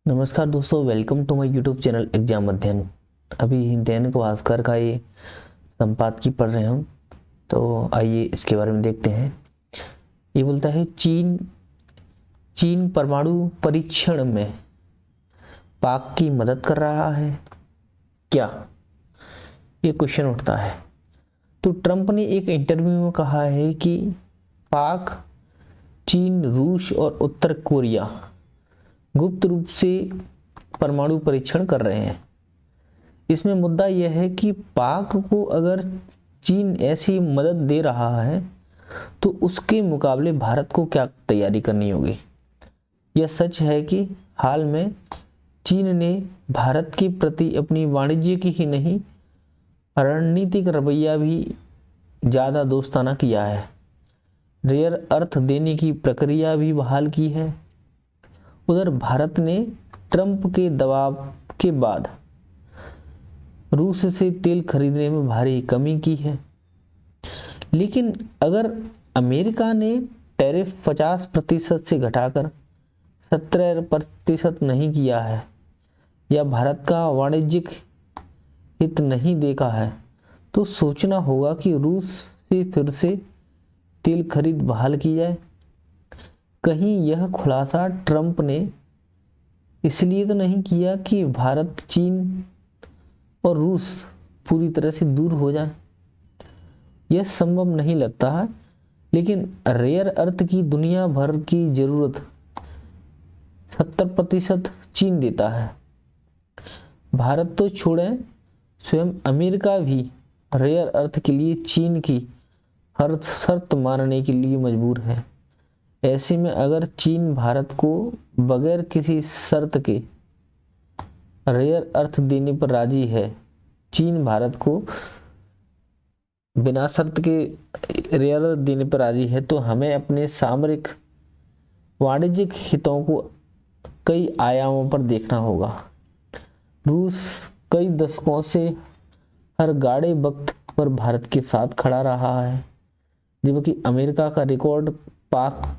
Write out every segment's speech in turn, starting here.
नमस्कार दोस्तों, welcome to my YouTube channel exam अध्ययन। अभी दैनिक भास्कर का ये संपादकीय पढ़ रहे हैं हम, तो आइए इसके बारे में देखते हैं। ये बोलता है चीन परमाणु परीक्षण में पाक की मदद कर रहा है क्या, ये क्वेश्चन उठता है। तो ट्रंप ने एक इंटरव्यू में कहा है कि पाक, चीन, रूस और उत्तर कोरिया गुप्त रूप से परमाणु परीक्षण कर रहे हैं। इसमें मुद्दा यह है कि पाक को अगर चीन ऐसी मदद दे रहा है तो उसके मुकाबले भारत को क्या तैयारी करनी होगी। यह सच है कि हाल में चीन ने भारत के प्रति अपनी वाणिज्यिक ही नहीं, रणनीतिक रवैया भी ज़्यादा दोस्ताना किया है। रेयर अर्थ देने की प्रक्रिया भी बहाल की है। उधर भारत ने ट्रंप के दबाव के बाद रूस से तेल खरीदने में भारी कमी की है। लेकिन अगर अमेरिका ने टैरिफ 50% से घटाकर 17% नहीं किया है या भारत का वाणिज्यिक हित नहीं देखा है, तो सोचना होगा कि रूस से फिर से तेल खरीद बहाल की जाए। कहीं यह खुलासा ट्रंप ने इसलिए तो नहीं किया कि भारत, चीन और रूस पूरी तरह से दूर हो जाए, यह संभव नहीं लगता है। लेकिन रेयर अर्थ की दुनिया भर की जरूरत 70% चीन देता है। भारत तो छोड़ें, स्वयं अमेरिका भी रेयर अर्थ के लिए चीन की हर शर्त मानने के लिए मजबूर है। ऐसे में अगर चीन भारत को बगैर किसी शर्त के रेयर अर्थ देने पर राजी है, चीन भारत को बिना शर्त के रेयर अर्थ देने पर राजी है, तो हमें अपने सामरिक वाणिज्यिक हितों को कई आयामों पर देखना होगा। रूस कई दशकों से हर गाड़े वक्त पर भारत के साथ खड़ा रहा है, जबकि अमेरिका का रिकॉर्ड पाक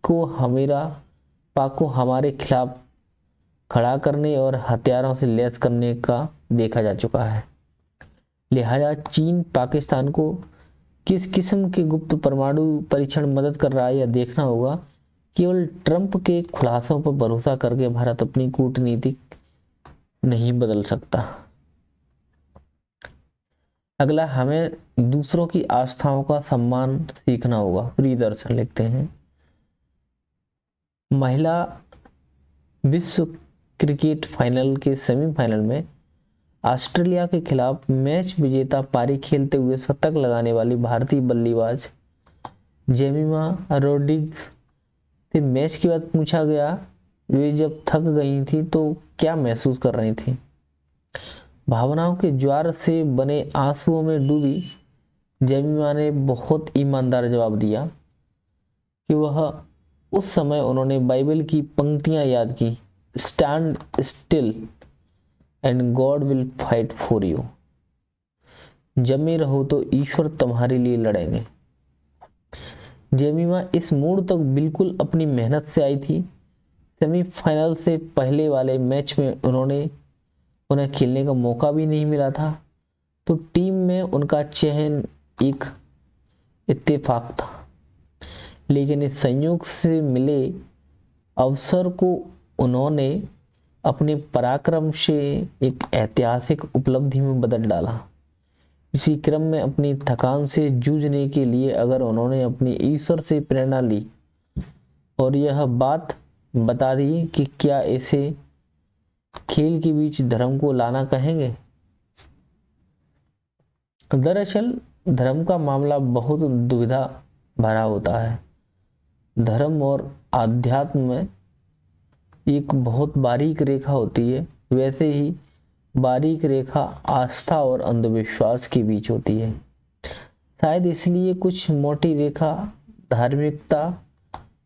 को हमारे खिलाफ खड़ा करने और हथियारों से लैस करने का देखा जा चुका है। लिहाजा चीन पाकिस्तान को किस किस्म के गुप्त परमाणु परीक्षण मदद कर रहा है यह देखना होगा। केवल ट्रंप के खुलासों पर भरोसा करके भारत अपनी कूटनीति नहीं बदल सकता। अगला, हमें दूसरों की आस्थाओं का सम्मान सीखना होगा। प्रियदर्शन लिखते हैं, महिला विश्व क्रिकेट फाइनल के सेमीफाइनल में ऑस्ट्रेलिया के खिलाफ मैच विजेता पारी खेलते हुए शतक लगाने वाली भारतीय बल्लेबाज जेमिमा रोड्रिग्स से मैच के बाद पूछा गया वे जब थक गई थी तो क्या महसूस कर रही थी। भावनाओं के ज्वार से बने आंसुओं में डूबी जेमिमा ने बहुत ईमानदार जवाब दिया कि वह उस समय उन्होंने बाइबल की पंक्तियां याद की, stand still and God will fight for you. जमे रहो तो ईश्वर तुम्हारे लिए लड़ेंगे। जेमिमा इस मोड़ तक बिल्कुल अपनी मेहनत से आई थी। सेमीफाइनल से पहले वाले मैच में उन्हें खेलने का मौका भी नहीं मिला था, तो टीम में उनका चयन एक इत्तेफाक था। लेकिन इस संयोग से मिले अवसर को उन्होंने अपने पराक्रम से एक ऐतिहासिक उपलब्धि में बदल डाला। इसी क्रम में अपनी थकान से जूझने के लिए अगर उन्होंने अपने ईश्वर से प्रेरणा ली और यह बात बता दी कि क्या ऐसे खेल के बीच धर्म को लाना कहेंगे। दरअसल धर्म का मामला बहुत दुविधा भरा होता है। धर्म और आध्यात्म में एक बहुत बारीक रेखा होती है, वैसे ही बारीक रेखा आस्था और अंधविश्वास के बीच होती है। शायद इसलिए कुछ मोटी रेखा धार्मिकता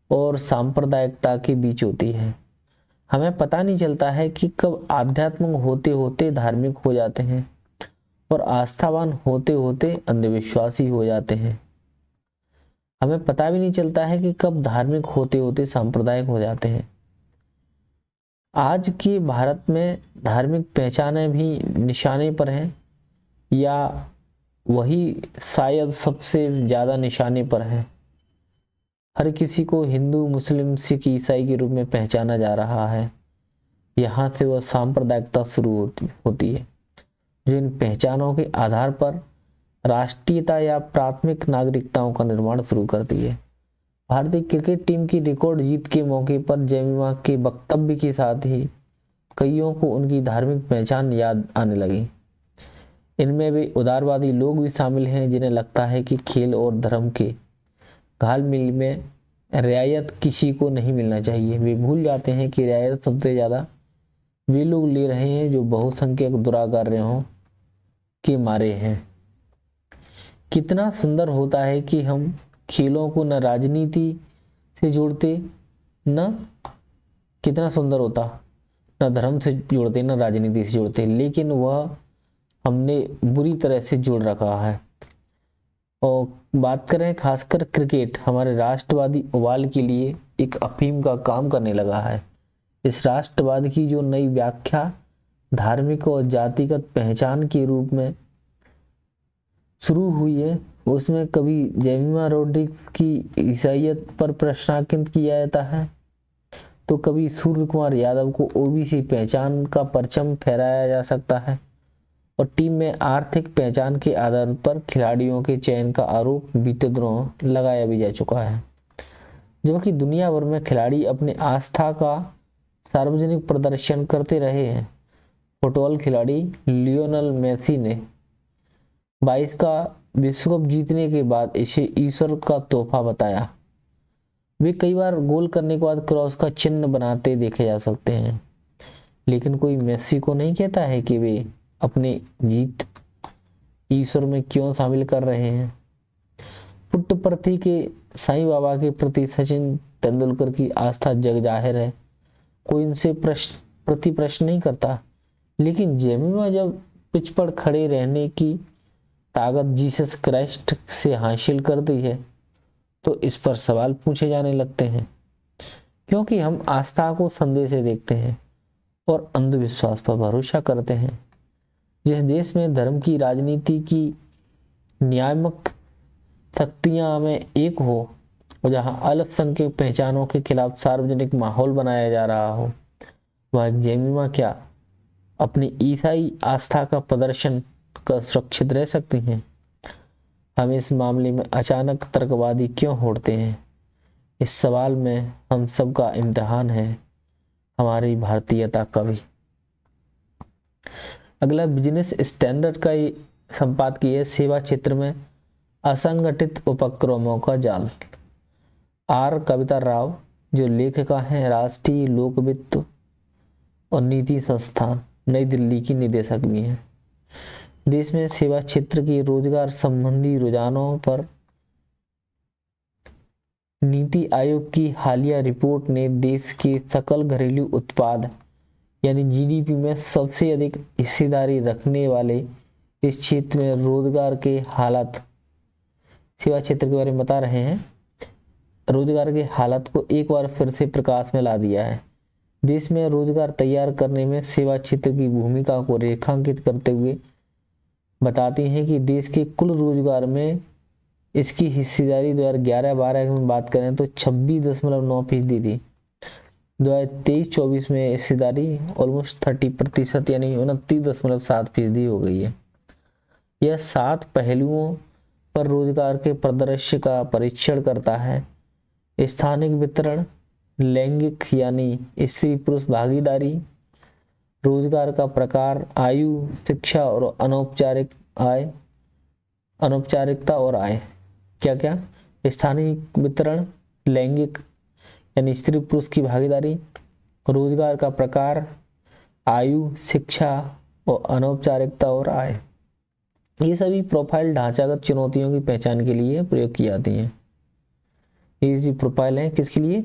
और सांप्रदायिकता के बीच होती है। हमें पता नहीं चलता है कि कब आध्यात्मिक होते होते धार्मिक हो जाते हैं और आस्थावान होते होते अंधविश्वासी हो जाते हैं। हमें पता भी नहीं चलता है कि कब धार्मिक होते होते सांप्रदायिक हो जाते हैं। आज के भारत में धार्मिक पहचानें भी निशाने पर हैं, या वही शायद सबसे ज़्यादा निशाने पर है। हर किसी को हिंदू, मुस्लिम, सिख, ईसाई के रूप में पहचाना जा रहा है। यहाँ से वह सांप्रदायिकता शुरू होती है, जो इन पहचानों के आधार पर राष्ट्रीयता या प्राथमिक नागरिकताओं का निर्माण शुरू करती है। भारतीय क्रिकेट टीम की रिकॉर्ड जीत के मौके पर जेमिमा के वक्तव्य के साथ ही कईयों को उनकी धार्मिक पहचान याद आने लगी। इनमें वे उदारवादी लोग भी शामिल हैं जिन्हें लगता है कि खेल और धर्म के घालमेल में रियायत किसी को नहीं मिलना चाहिए। वे भूल जाते हैं कि रियायत सबसे ज़्यादा वे लोग ले रहे हैं जो बहुसंख्यक दुराचार्यों के मारे हैं। कितना सुंदर होता है कि हम खेलों को न राजनीति से जोड़ते, न कितना सुंदर होता, न धर्म से जोड़ते न राजनीति से जोड़ते, लेकिन वह हमने बुरी तरह से जोड़ रखा है। और बात करें खासकर क्रिकेट, हमारे राष्ट्रवादी उबाल के लिए एक अफीम का काम करने लगा है। इस राष्ट्रवाद की जो नई व्याख्या धार्मिक और जातिगत पहचान के रूप में शुरू हुई है, उसमें कभी जेमिमा रोड्रिग्स की ईसाइयत पर प्रश्नांकित किया जाता है, तो कभी सूर्य कुमार यादव को ओबीसी पहचान का परचम फहराया जा सकता है, और टीम में आर्थिक पहचान के आधार पर खिलाड़ियों के चयन का आरोप बीते दिनों लगाया भी जा चुका है। जबकि दुनिया भर में खिलाड़ी अपने आस्था का सार्वजनिक प्रदर्शन करते रहे हैं। फुटबॉल खिलाड़ी लियोनेल मेसी ने 22 का विश्व कप जीतने के बाद इसे ईश्वर का तोहफा बताया। वे कई बार गोल करने के बाद क्रॉस का चिन्ह बनाते देखे जा सकते हैं, लेकिन कोई मेसी को नहीं कहता है कि वे अपनी जीत ईश्वर में क्यों शामिल कर रहे हैं। पुट्टपर्थी के साईं बाबा के प्रति सचिन तेंदुलकर की आस्था जग जाहिर है, कोई इनसे प्रश्न नहीं करता। लेकिन जेमिमा जब पिच पर खड़े रहने की ताकत जीसस क्राइस्ट से हासिल करती है, तो इस पर सवाल पूछे जाने लगते हैं, क्योंकि हम आस्था को संदेह से देखते हैं और अंधविश्वास पर भरोसा करते हैं। जिस देश में धर्म की राजनीति की नियामक शक्तियां में एक हो, और जहां अल्पसंख्यक पहचानों के खिलाफ सार्वजनिक माहौल बनाया जा रहा हो, वह जेमिमा क्या अपनी ईसाई आस्था का प्रदर्शन कर सुरक्षित रह सकती हैं? हम इस मामले में अचानक तर्कवादी क्यों होते हैं? इस सवाल में हम सबका इम्तिहान है, हमारी भारतीयता का भी। अगला बिजनेस स्टैंडर्ड का संपादकीय है सेवा क्षेत्र में असंगठित उपक्रमों का जाल। आर कविता राव, जो लेखिका हैं, राष्ट्रीय लोक वित्त और नीति संस्थान नई दिल्ली की निदेशक भी हैं। देश में सेवा क्षेत्र के रोजगार संबंधी रुझानों पर नीति आयोग की हालिया रिपोर्ट ने देश के सकल घरेलू उत्पाद यानी जीडीपी में सबसे अधिक हिस्सेदारी रखने वाले इस क्षेत्र में रोजगार के हालात, सेवा क्षेत्र के बारे में बता रहे हैं, रोजगार के हालात को एक बार फिर से प्रकाश में ला दिया है। देश में रोजगार तैयार करने में सेवा क्षेत्र की भूमिका को रेखांकित करते हुए बताती हैं कि देश के कुल रोजगार में इसकी हिस्सेदारी 2011-12 में बात करें तो 26.9% थी। 2023-24 में हिस्सेदारी ऑलमोस्ट 30% यानी 29.7% हो गई है। यह 7 पहलुओं पर रोजगार के परिदृश्य का परीक्षण करता है: स्थानिक वितरण, लैंगिक यानी स्त्री पुरुष भागीदारी, रोजगार का प्रकार, आयु, शिक्षा और अनौपचारिकता और आय। क्या क्या? स्थानिक वितरण, लैंगिक यानी स्त्री पुरुष की भागीदारी, रोजगार का प्रकार, आयु, शिक्षा और अनौपचारिकता और आय। ये सभी प्रोफाइल ढांचागत चुनौतियों की पहचान के लिए प्रयोग की जाती हैं। ये जो प्रोफाइल है किसके लिए?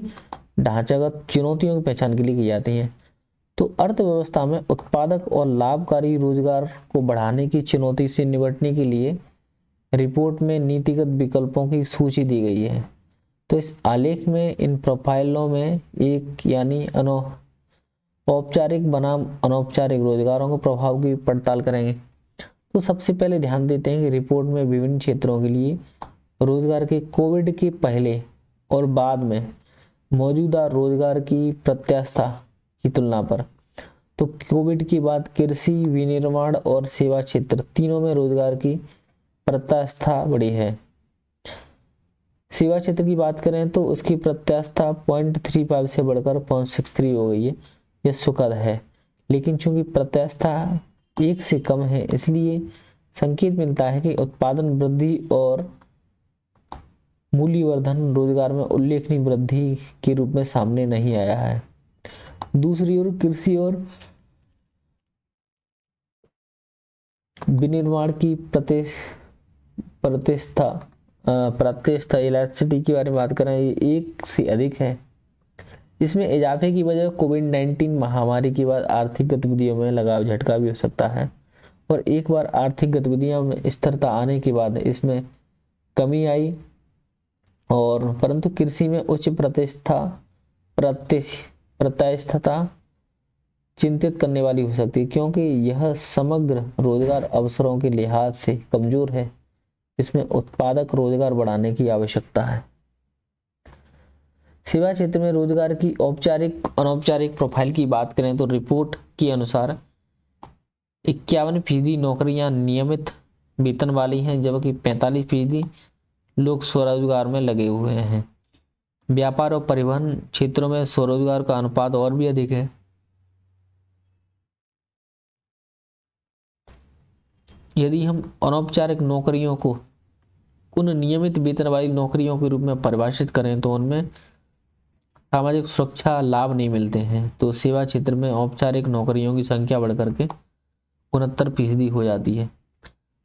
ढांचागत चुनौतियों की पहचान के लिए की जाती हैं। तो अर्थव्यवस्था में उत्पादक और लाभकारी रोजगार को बढ़ाने की चुनौती से निपटने के लिए रिपोर्ट में नीतिगत विकल्पों की सूची दी गई है। तो इस आलेख में इन प्रोफाइलों में एक यानी औपचारिक बनाम अनौपचारिक रोजगारों के प्रभाव की पड़ताल करेंगे। तो सबसे पहले ध्यान देते हैं कि रिपोर्ट में विभिन्न क्षेत्रों के लिए रोजगार के कोविड के पहले और बाद में मौजूदा रोजगार की प्रत्याशा की तुलना पर। तो कोविड के बाद कृषि, विनिर्माण और सेवा क्षेत्र तीनों में रोजगार की प्रत्याशा बढ़ी है। सेवा क्षेत्र की बात करें तो उसकी प्रत्याशा 0.35 से बढ़कर 0.63 हो गई है। यह सुखद है, लेकिन चूंकि प्रत्याशा 1 से कम है, इसलिए संकेत मिलता है कि उत्पादन वृद्धि और मूल्यवर्धन रोजगार में उल्लेखनीय वृद्धि के रूप में सामने नहीं आया है। दूसरी ओर कृषि और विनिर्माण की प्रतिष्ठा इलास्टिसिटी के बारे में बात करें, ये 1 से अधिक है। इसमें इजाफे की वजह कोविड-19 महामारी के बाद आर्थिक गतिविधियों में लगाव झटका भी हो सकता है, और एक बार आर्थिक गतिविधियों में स्थिरता आने के बाद इसमें कमी आई। और परंतु कृषि में उच्च प्रत्यास्थता चिंतित करने वाली हो सकती है, क्योंकि यह समग्र रोजगार अवसरों के लिहाज से कमजोर है। इसमें उत्पादक रोजगार बढ़ाने की आवश्यकता है। सेवा क्षेत्र में रोजगार की औपचारिक अनौपचारिक प्रोफाइल की बात करें तो रिपोर्ट के अनुसार 51% नौकरियां नियमित वेतन वाली हैं, जबकि 45% लोग स्वरोजगार में लगे हुए हैं। व्यापार और परिवहन क्षेत्रों में स्वरोजगार का अनुपात और भी अधिक है। यदि हम अनौपचारिक नौकरियों को उन नियमित वेतन वाली नौकरियों के रूप में परिभाषित करें तो उनमें सामाजिक सुरक्षा लाभ नहीं मिलते हैं। तो सेवा क्षेत्र में औपचारिक नौकरियों की संख्या बढ़कर के 69% हो जाती है।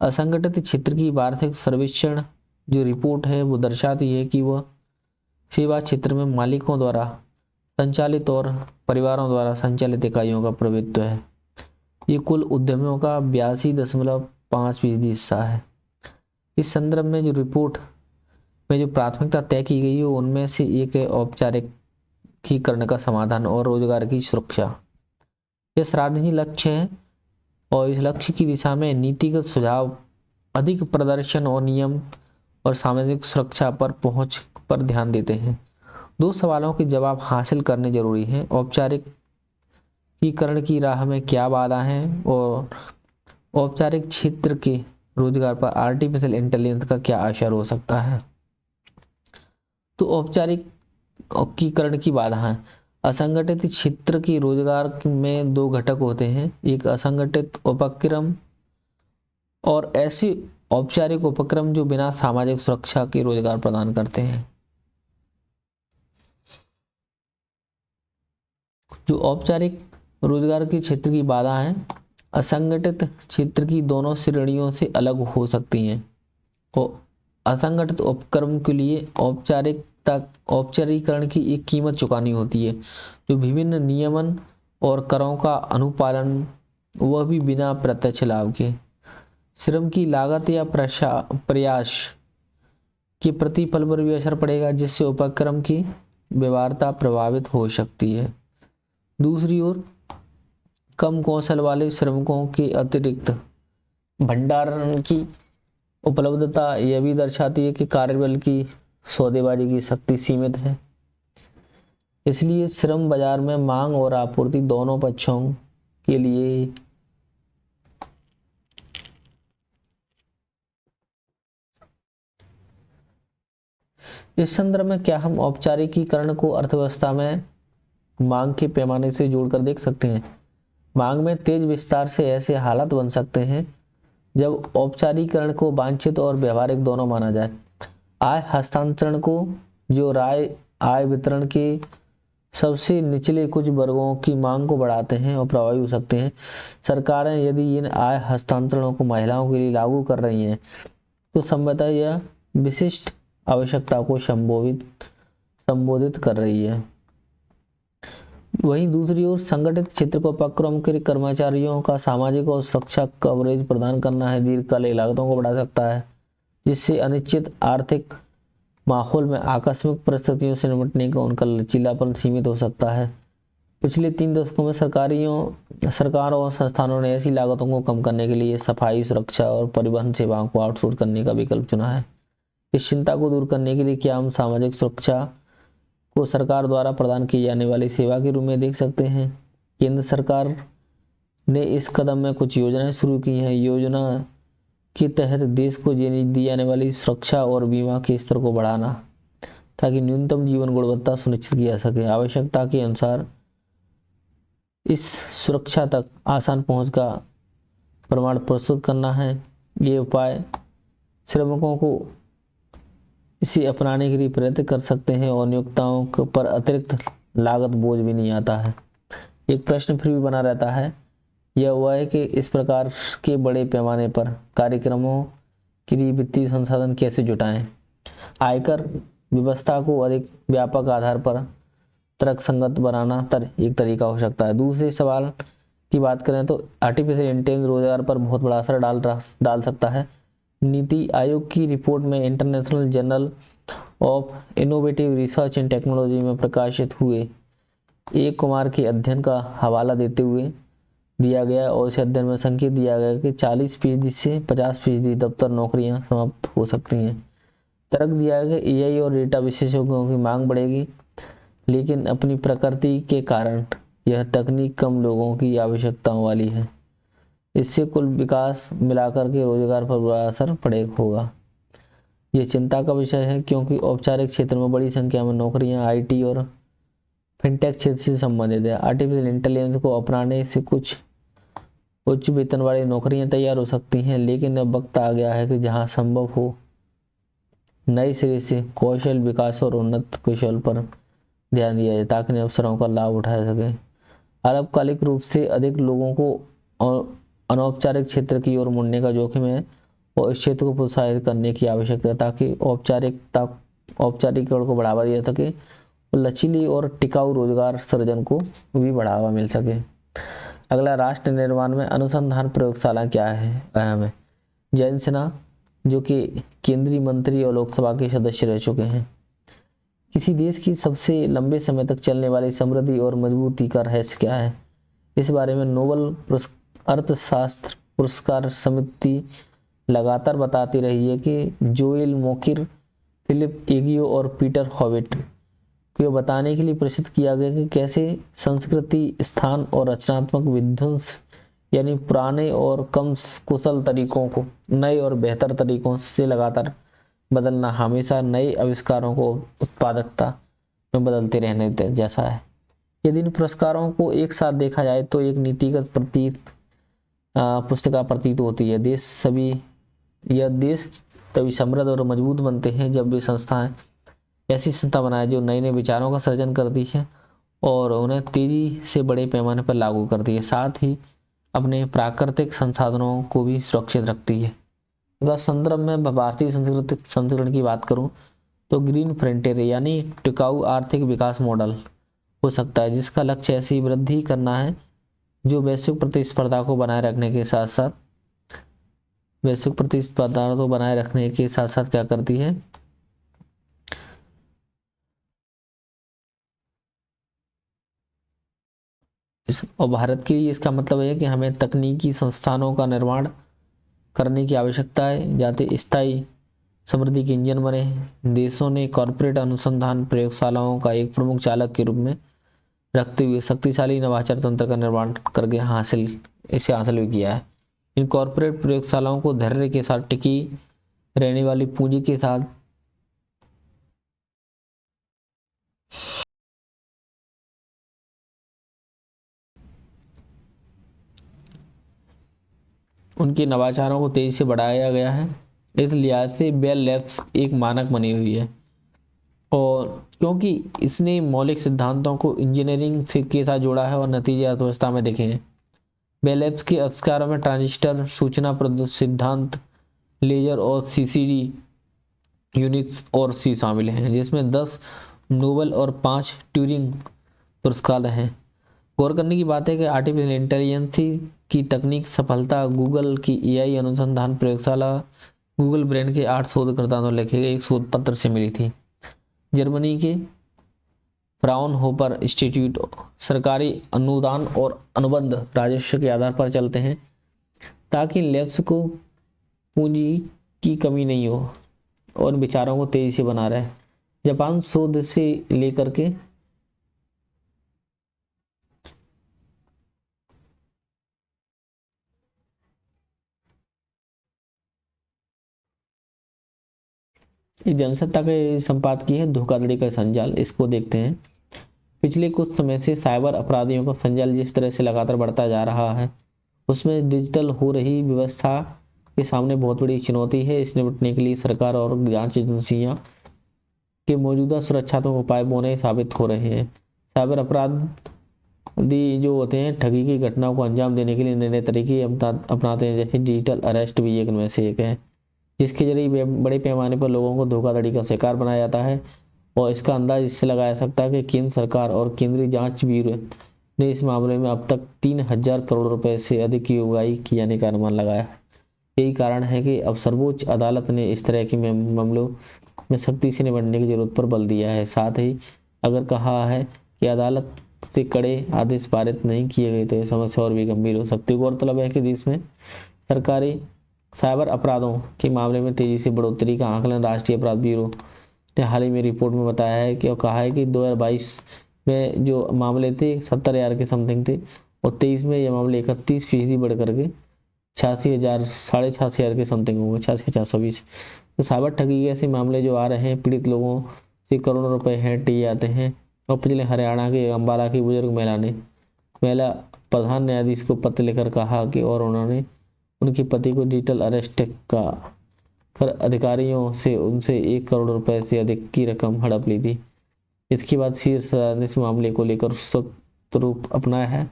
असंगठित क्षेत्र की वार्षिक सर्वेक्षण जो रिपोर्ट है वो दर्शाती है कि वह सेवा क्षेत्र में मालिकों द्वारा संचालित और परिवारों द्वारा संचालित इकाइयों का प्रभुत्व है। ये कुल उद्यमियों का 82.5% हिस्सा है। इस संदर्भ में जो रिपोर्ट में जो प्राथमिकता तय की गई है उनमें से एक है औपचारिकीकरण का समाधान और रोजगार की सुरक्षा। यह सार्वजनिक लक्ष्य है और इस लक्ष्य की दिशा में नीतिगत सुझाव अधिक प्रदर्शन और नियम और सामाजिक सुरक्षा पर पहुंच पर ध्यान देते हैं। 2 सवालों के जवाब हासिल करने जरूरी हैं। औपचारिकीकरण की राह में क्या बाधा है और औपचारिक क्षेत्र के रोजगार पर आर्टिफिशियल इंटेलिजेंस का क्या असर हो सकता है। तो औपचारिकीकरण की बाधा है। असंगठित क्षेत्र के रोजगार में 2 घटक होते हैं, एक असंगठित उपक्रम और ऐसे औपचारिक उपक्रम जो बिना सामाजिक सुरक्षा के रोजगार प्रदान करते हैं। जो औपचारिक रोजगार के क्षेत्र की बाधा है, असंगठित क्षेत्र की दोनों श्रेणियों से अलग हो सकती हैं और असंगठित उपक्रम के लिए औपचारिकीकरण की एक कीमत चुकानी होती है, जो विभिन्न नियमन और करों का अनुपालन, वह भी बिना प्रत्यक्ष लाभ के। श्रम की लागत या प्रयास के प्रतिफल पर भी असर पड़ेगा, जिससे उपक्रम की व्यवहार्यता प्रभावित हो सकती है। दूसरी ओर कम कौशल वाले श्रमिकों के अतिरिक्त भंडारण की उपलब्धता यह भी दर्शाती है कि कार्यबल की सौदेबाजी की शक्ति सीमित है। इसलिए श्रम बाजार में मांग और आपूर्ति दोनों पक्षों के लिए इस संदर्भ में क्या हम औपचारिकीकरण को अर्थव्यवस्था में मांग के पैमाने से जोड़कर देख सकते हैं। मांग में तेज विस्तार से ऐसे हालात बन सकते हैं जब औपचारिकीकरण को वांछित और व्यवहारिक दोनों माना जाए। आय हस्तांतरण को जो आय वितरण के सबसे निचले कुछ वर्गों की मांग को बढ़ाते हैं और प्रभावी हो सकते हैं। सरकारें यदि इन आय हस्तांतरणों को महिलाओं के लिए लागू कर रही हैं तो संभवतः यह विशिष्ट आवश्यकता को संबोधित कर रही है। वहीं दूसरी ओर संगठित क्षेत्र को उपक्रम के कर्मचारियों का सामाजिक और सुरक्षा कवरेज प्रदान करना है दीर्घकालिक लागतों को बढ़ा सकता है, जिससे अनिश्चित आर्थिक माहौल में आकस्मिक परिस्थितियों से निपटने का उनका लचीलापन सीमित हो सकता है। पिछले 3 दशकों में सरकार और संस्थानों ने ऐसी लागतों को कम करने के लिए सफाई, सुरक्षा और परिवहन सेवाओं को आउटसोर्स करने का विकल्प चुना है। इस चिंता को दूर करने के लिए क्या हम सामाजिक सुरक्षा को सरकार द्वारा प्रदान की जाने वाली सेवा के रूप में देख सकते हैं? केंद्र सरकार ने इस कदम में कुछ योजनाएं शुरू की हैं। योजना के तहत देश को दी जाने वाली सुरक्षा और बीमा के स्तर को बढ़ाना, ताकि न्यूनतम जीवन गुणवत्ता सुनिश्चित की जा सके। आवश्यकता के अनुसार इस सुरक्षा तक आसान पहुंच का प्रमाण प्रस्तुत करना है। ये उपाय श्रमिकों को इसे अपनाने के लिए प्रेरित कर सकते हैं और नियोक्ताओं पर अतिरिक्त लागत बोझ भी नहीं आता है। एक प्रश्न फिर भी बना रहता है, यह हुआ है कि इस प्रकार के बड़े पैमाने पर कार्यक्रमों के लिए वित्तीय संसाधन कैसे जुटाएं? आयकर व्यवस्था को अधिक व्यापक आधार पर तर्कसंगत बनाना एक तरीका हो सकता है। दूसरे सवाल की बात करें तो आर्टिफिशियल इंटेलिजेंस रोजगार पर बहुत बड़ा असर डाल सकता है। नीति आयोग की रिपोर्ट में international journal of innovative research and technology में प्रकाशित हुए ए कुमार के अध्ययन का हवाला देते हुए दिया गया और इस अध्ययन में संकेत दिया गया कि 40% से 50% दफ्तर नौकरियां समाप्त हो सकती हैं। तर्क दिया गया कि एआई और डेटा विशेषज्ञों की मांग बढ़ेगी, लेकिन अपनी प्रकृति के कारण यह तकनीक कम लोगों की आवश्यकताओं वाली है। इससे कुल विकास मिलाकर के रोजगार पर बुरा असर होगा। यह चिंता का विषय है, क्योंकि औपचारिक क्षेत्र में बड़ी संख्या में नौकरियां आईटी और फिनटेक क्षेत्र से संबंधित है। आर्टिफिशियल इंटेलिजेंस को अपनाने से कुछ उच्च वेतन वाली नौकरियां तैयार हो सकती हैं, लेकिन अब वक्त आ गया है कि जहां संभव हो नए सिरे से कौशल विकास और उन्नत कौशल पर ध्यान दिया जाए, ताकि अवसरों का लाभ उठाया सके। अल्पकालिक रूप से अधिक लोगों को अनौपचारिक क्षेत्र की ओर मुड़ने का जोखिम है और इस क्षेत्र को प्रोत्साहित करने की आवश्यकता है, ताकि औपचारिकरण को बढ़ावा दिया सके और लचीली और टिकाऊ रोजगार सृजन को भी बढ़ावा मिल सके। अगला, राष्ट्र निर्माण में अनुसंधान प्रयोगशाला क्या है? अहम है। जयंत सिन्हा, जो कि केंद्रीय मंत्री और लोकसभा के सदस्य रह चुके हैं। किसी देश की सबसे लंबे समय तक चलने वाली समृद्धि और मजबूती का रहस्य क्या है? इस बारे में नोबेल अर्थशास्त्र पुरस्कार समिति लगातार बताती रही है कि जोएल मोकिर, फिलिप एगियो और पीटर हॉविट को बताने के लिए प्रसिद्ध किया गया कि कैसे संस्कृति, स्थान और रचनात्मक विध्वंस यानी पुराने और कम कुशल तरीकों को नए और बेहतर तरीकों से लगातार बदलना हमेशा नए आविष्कारों को उत्पादकता में बदलते रहने जैसा है। यदि इन पुरस्कारों को एक साथ देखा जाए तो एक नीतिगत पुस्तिका प्रतीत होती है। देश तभी समृद्ध और मजबूत बनते हैं जब वे संस्थाएं ऐसी संस्था बनाए जो नए नए विचारों का सृजन करती है और उन्हें तेजी से बड़े पैमाने पर लागू करती है, साथ ही अपने प्राकृतिक संसाधनों को भी सुरक्षित रखती है। संदर्भ में भारतीय संस्करण की बात करूं तो ग्रीन फ्रंटियर यानी टिकाऊ आर्थिक विकास मॉडल हो सकता है, जिसका लक्ष्य ऐसी वृद्धि करना है जो वैश्विक प्रतिस्पर्धा को बनाए रखने के साथ साथ क्या करती है, और भारत के लिए इसका मतलब है कि हमें तकनीकी संस्थानों का निर्माण करने की आवश्यकता है जाते स्थायी समृद्धि के इंजन बने। देशों ने कॉर्पोरेट अनुसंधान प्रयोगशालाओं का एक प्रमुख चालक के रूप में रखते हुए शक्तिशाली नवाचार तंत्र का निर्माण करके हासिल भी किया है। इन कॉर्पोरेट प्रयोगशालाओं को धैर्य के साथ टिकी रहने वाली पूंजी के साथ उनके नवाचारों को तेजी से बढ़ाया गया है। इस लिहाज से बेल लैब्स एक मानक बनी हुई है, और क्योंकि इसने मौलिक सिद्धांतों को इंजीनियरिंग के साथ जोड़ा है और नतीजे अर्थव्यवस्था में दिखे हैं। बेल लैब्स के आविष्कारों में ट्रांजिस्टर, सूचना सिद्धांत, लेजर और सीसीडी, यूनिक्स और सी शामिल हैं, जिसमें 10 नोबेल और 5 ट्यूरिंग पुरस्कार हैं। गौर करने की बात है कि आर्टिफिशियल इंटेलिजेंस की तकनीक सफलता गूगल की एआई अनुसंधान प्रयोगशाला गूगल ब्रेन के 8 शोधकर्ताओं द्वारा लिखे गए एक शोध पत्र से मिली थी। जर्मनी के फ्राउनहोफर इंस्टीट्यूट सरकारी अनुदान और अनुबंध राजस्व के आधार पर चलते हैं ताकि लैब्स को पूंजी की कमी नहीं हो और विचारों को तेजी से बना रहे। जापान शोध से लेकर के जनसत्ता के संपादकीय है धोखाधड़ी का संजाल, इसको देखते हैं। पिछले कुछ समय से साइबर अपराधियों का संजाल जिस तरह से लगातार बढ़ता जा रहा है, उसमें डिजिटल हो रही व्यवस्था के सामने बहुत बड़ी चुनौती है। इस निपटने के लिए सरकार और जांच एजेंसियां के मौजूदा सुरक्षात्मक उपाय बौने साबित हो रहे हैं। साइबर अपराधी जो होते हैं ठगी की घटनाओं को अंजाम देने के लिए नए नए तरीके अपनाते हैं, जैसे डिजिटल अरेस्ट भी एक में से एक है, जिसके जरिए बड़े पैमाने पर लोगों को धोखाधड़ी का शिकार बनाया जाता है। और इसका अंदाज इससे लगाया सकता है कि केंद्र सरकार और केंद्रीय जांच ब्यूरो ने इस मामले में अब तक 3000 करोड़ रुपए से अधिक की उगाही किए जाने का अनुमान लगाया है। यही कारण है कि अब सर्वोच्च अदालत ने इस तरह के मामलों में सख्ती से निपटने की जरूरत पर बल दिया है। साथ ही अगर कहा है कि अदालत से कड़े आदेश पारित नहीं किए गए तो यह समस्या और भी गंभीर हो सकती है। गौरतलब है कि देश में सरकारी साइबर अपराधों के मामले में तेजी से बढ़ोतरी का आकलन राष्ट्रीय अपराध ब्यूरो ने हाल ही में रिपोर्ट में बताया है कि कहा है कि 2022 में जो मामले थे 70,000 के समथिंग थे और 23 में ये मामले 31% बढ़ करके 86,000 86,500 के समथिंग होंगे, 86,420। तो साइबर ठगी के ऐसे मामले जो आ रहे हैं, पीड़ित लोगों से करोड़ों रुपए हैंट लिए जाते हैं। और पिछले हरियाणा के अंबाला की बुजुर्ग महिला प्रधान न्यायाधीश को पत्र लिखकर कहा कि और उन्होंने उनके पति को डिजिटल अरेस्ट का कर अधिकारियों से उनसे 1 करोड़ रुपए से अधिक की रकम हड़प ली थी। इसके बाद शीर्ष अदालत ने इस मामले को लेकर सख्त रूप अपनाया है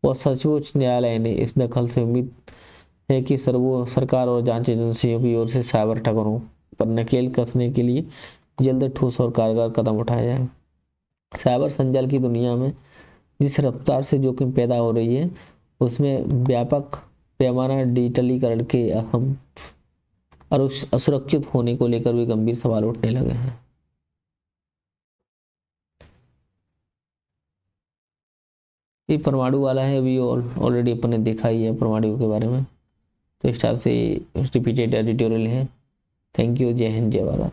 और सर्वोच्च न्यायालय ने इस दखल से उम्मीद है कि सरकार और जांच एजेंसियों की ओर से साइबर ठगों पर नकेल कसने के लिए जल्द ठोस और कारगर कदम उठाए जाए। साइबर संजाल की दुनिया में जिस रफ्तार से जोखिम पैदा हो रही है, उसमें व्यापक पैमाना डिजिटलीकरण के अहम और असुरक्षित होने को लेकर भी गंभीर सवाल उठने लगे हैं। ये परमाणु वाला है, अभी ऑलरेडी अपन ने देखा ही है परमाणु के बारे में, तो इस टाइप से रिपीटेड एडिटोरियल है। थैंक यू, जय हिंद, जय भारत।